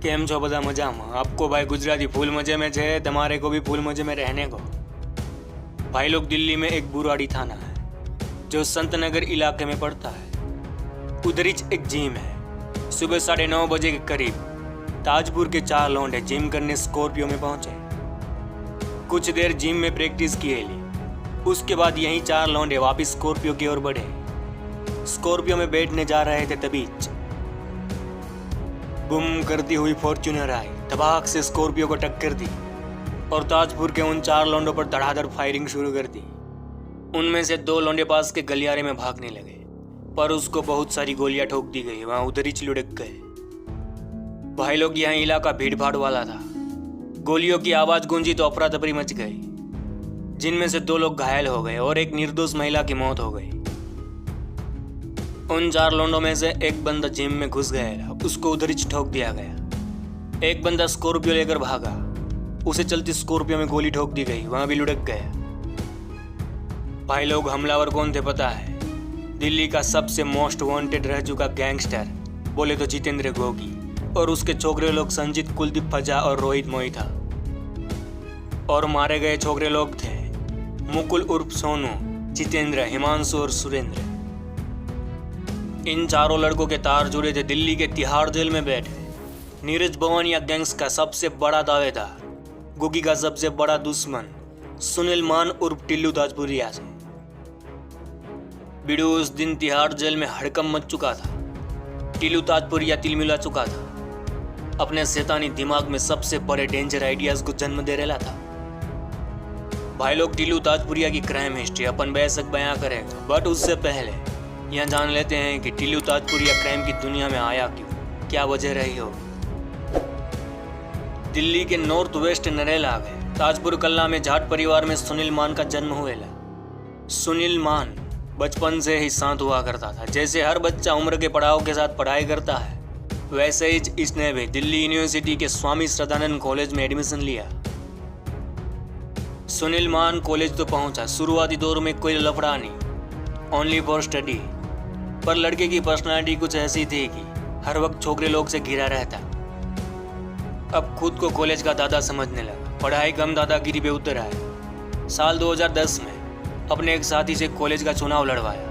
કેમ છો બધા મજામાં? आपको भाई गुजराती फूल मजे में છે, તમારે को भी फूल मजे में रहने को। भाई लोग, दिल्ली में एक बुराड़ी थाना है जो संत नगर इलाके में पड़ता है। उधर ही एक जिम है। सुबह 9:30 बजे के करीब ताजपुर के 4 लौंडे जिम करने स्कॉर्पियो में पहुंचे। कुछ देर जिम में प्रैक्टिस किए ली। उसके बाद यहीं 4 लौंडे वापस स्कॉर्पियो की ओर बढ़े। स्कॉर्पियो में बैठने जा रहे थे तभी बुम करती हुई फॉर्च्यूनर आई, धबाक से स्कॉर्पियो को टक्कर दी और ताजपुर के उन 4 लौंडों पर धड़ाधड़ फायरिंग शुरू कर दी। उनमें से 2 लौंडे पास के गलियारे में भागने लगे, पर उसको बहुत सारी गोलियां ठोक दी गई। वहां उधर ही लुढ़क गए। भाई लोग, यहाँ इलाका भीड़ भाड़ वाला था। गोलियों की आवाज गूंजी तो अफरा तफरी मच गई, जिनमें से 2 लोग घायल हो गए और एक निर्दोष महिला की मौत हो गई। उन 4 लौंडों में से एक बंदा जिम में घुस गया, उसको उधर ही ठोक दिया गया। एक बंदा स्कॉर्पियो लेकर भागा, उसे चलती स्कॉर्पियो में गोली ठोक दी गई, वहां भी लुढ़क गया। भाई लोग, हमलावर कौन थे पता है? दिल्ली का सबसे मोस्ट वांटेड रह चुका गैंगस्टर बोले तो जितेंद्र गोगी, और उसके छोकरे लोग संजीत, कुलदीप फजा और रोहित मोहिता। और मारे गए छोकरे लोग थे मुकुल उर्फ सोनू, जितेंद्र, हिमांशु और सुरेंद्र। इन 4 लड़कों के तार जुड़े थे दिल्ली के तिहाड़ जेल में बैठे नीरज भवानिया गैंग्स का सबसे बड़ा दावेदार, गोगी का सबसे बड़ा दुश्मन सुनील मान उर्फ टिल्लू ताजपुरिया से। बिडू उस दिन तिहाड़ जेल में हड़कंप मच चुका था। टिल्लू ताजपुरिया तिलमिला चुका था। अपने शैतानी दिमाग में सबसे बड़े डेंजर आइडियाज को जन्म दे रहा था। भाई लोग, टिल्लू ताजपुरिया की क्राइम हिस्ट्री अपन बेशक बयां करेगा, बट उससे पहले यहाँ जान लेते हैं कि टिल्लू ताजपुरिया क्राइम की दुनिया में आया क्यों, क्या वजह रही हो। दिल्ली के नॉर्थ वेस्ट नरेला गए ताजपुर कल्ला में जाट परिवार में सुनील मान का जन्म हुएला। सुनील मान बचपन से ही शांत हुआ करता था। जैसे हर बच्चा उम्र के पड़ाव के साथ पढ़ाई करता है, वैसे ही इसने भी दिल्ली यूनिवर्सिटी के स्वामी श्रद्धानंद कॉलेज में एडमिशन लिया। सुनील मान कॉलेज तो पहुंचा। शुरुआती दौर में कोई लफड़ा नहीं, ओनली फॉर स्टडी। पर लड़के की पर्सनालिटी कुछ ऐसी थी कि हर वक्त छोकरे लोग से घिरा रहता। अब खुद को कॉलेज का दादा समझने लगा। पढ़ाई कम दादागिरी पे उतर आया। साल 2010 में अपने एक साथी से कॉलेज का चुनाव लड़वाया।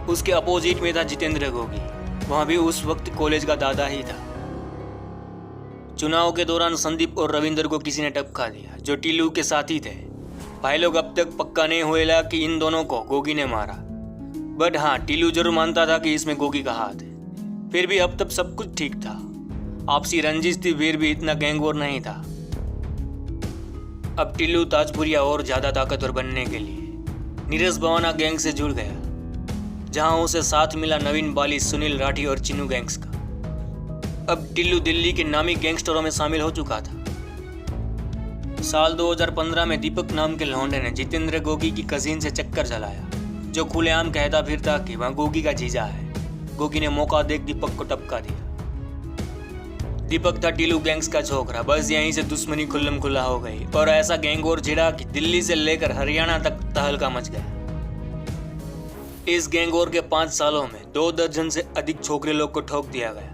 उसके अपोजिट में था जितेंद्र गोगी, वहां भी उस वक्त कॉलेज का दादा ही था। चुनाव के दौरान संदीप और रविंदर को किसी ने टपका दिया, जो टिल्लू के साथी थे। भाई लोग, अब तक पक्का नहीं हुएला कि इन दोनों को गोगी ने मारा, बट हाँ, टिल्लू जरूर मानता था कि इसमें गोगी का हाथ है। फिर भी अब तक सब कुछ ठीक था। आपसी रंजिश थी, फिर भी इतना गैंगवॉर नहीं था। अब टिल्लू ताजपुरिया और ज्यादा ताकतवर बनने के लिए नीरज भवाना गैंग से जुड़ गया, जहां उसे साथ मिला नवीन बाली, सुनील राठी और चिन्नू गैंग्स का। अब टिल्लू दिल्ली के नामी गैंगस्टरों में शामिल हो चुका था। साल 2015 में दीपक नाम के लौंडे ने जितेंद्र गोगी की कजिन से चक्कर चलाया, जो खुलेआम कहता फिरता कि वह गोगी का जीजा है। गोगी ने मौका देख दीपक को टपका दिया। दीपक था टिल्लू गैंग्स का छोकरा। बस यहीं से दुश्मनी खुल्लम खुल्ला हो गई और ऐसा गैंगवॉर छिड़ा कि दिल्ली से लेकर हरियाणा तक तहलका मच गया। इस गैंगवॉर के 5 सालों में 2 दर्जन से अधिक छोकरे लोग को ठोक दिया गया।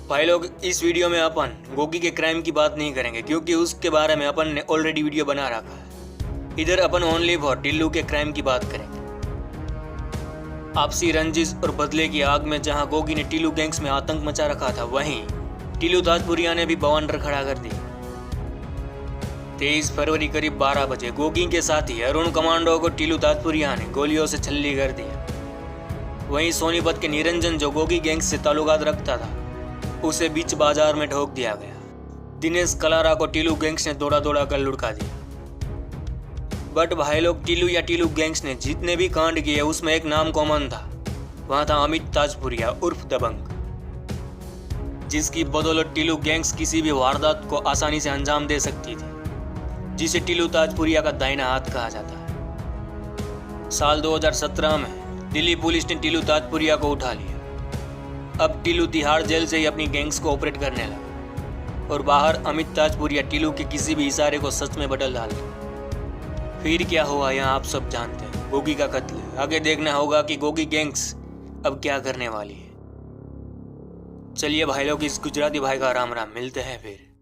भाई लोग, इस वीडियो में अपन गोगी के क्राइम की बात नहीं करेंगे, क्योंकि उसके बारे में अपन ने ऑलरेडी वीडियो बना रखा है। इधर अपन ओनली फॉर टिल्लू के क्राइम की बात करेंगे। आपसी रंजिश और बदले की आग में जहां गोगी ने टिल्लू गैंग्स में आतंक मचा रखा था, वहीं टिल्लू ताजपुरिया ने भी बवंडर खड़ा कर दिया। 23 फरवरी करीब 12 बजे गोगी के साथी अरुण कमांडो को टिल्लू ताजपुरिया ने गोलियों से छल्ली कर दिया। वहीं सोनीपत के निरंजन, जो गोगी गैंग्स से ताल्लुकात रखता था, उसे बीच बाजार में ठोक दिया गया। दिनेश कलारा को टिल्लू गैंग्स ने दौड़ा दौड़ा कर लुढ़का दिया। बट भाई लोग, टिल्लू या टिल्लू गैंग्स ने जितने भी कांड किए, उसमें एक नाम कॉमन था। वहां था अमित ताजपुरिया उर्फ दबंग, जिसकी बदौलत टिल्लू गैंग्स किसी भी वारदात को आसानी से अंजाम दे सकती थी, जिसे टिल्लू ताजपुरिया का दाहिना हाथ कहा जाता है। साल 2017 में दिल्ली पुलिस ने टिल्लू ताजपुरिया को उठा लिया। अब टिल्लू तिहाड़ जेल से ही अपनी गैंग्स को ऑपरेट करने लगा और बाहर अमित ताजपुरिया टिल्लू के किसी भी इशारे को सच में बदल डालता। फिर क्या हुआ यहाँ आप सब जानते हैं, गोगी का कत्ल। आगे देखना होगा कि गोगी गैंग्स अब क्या करने वाली है। चलिए भाई लोग, इस गुजराती भाई का राम राम, मिलते हैं फिर।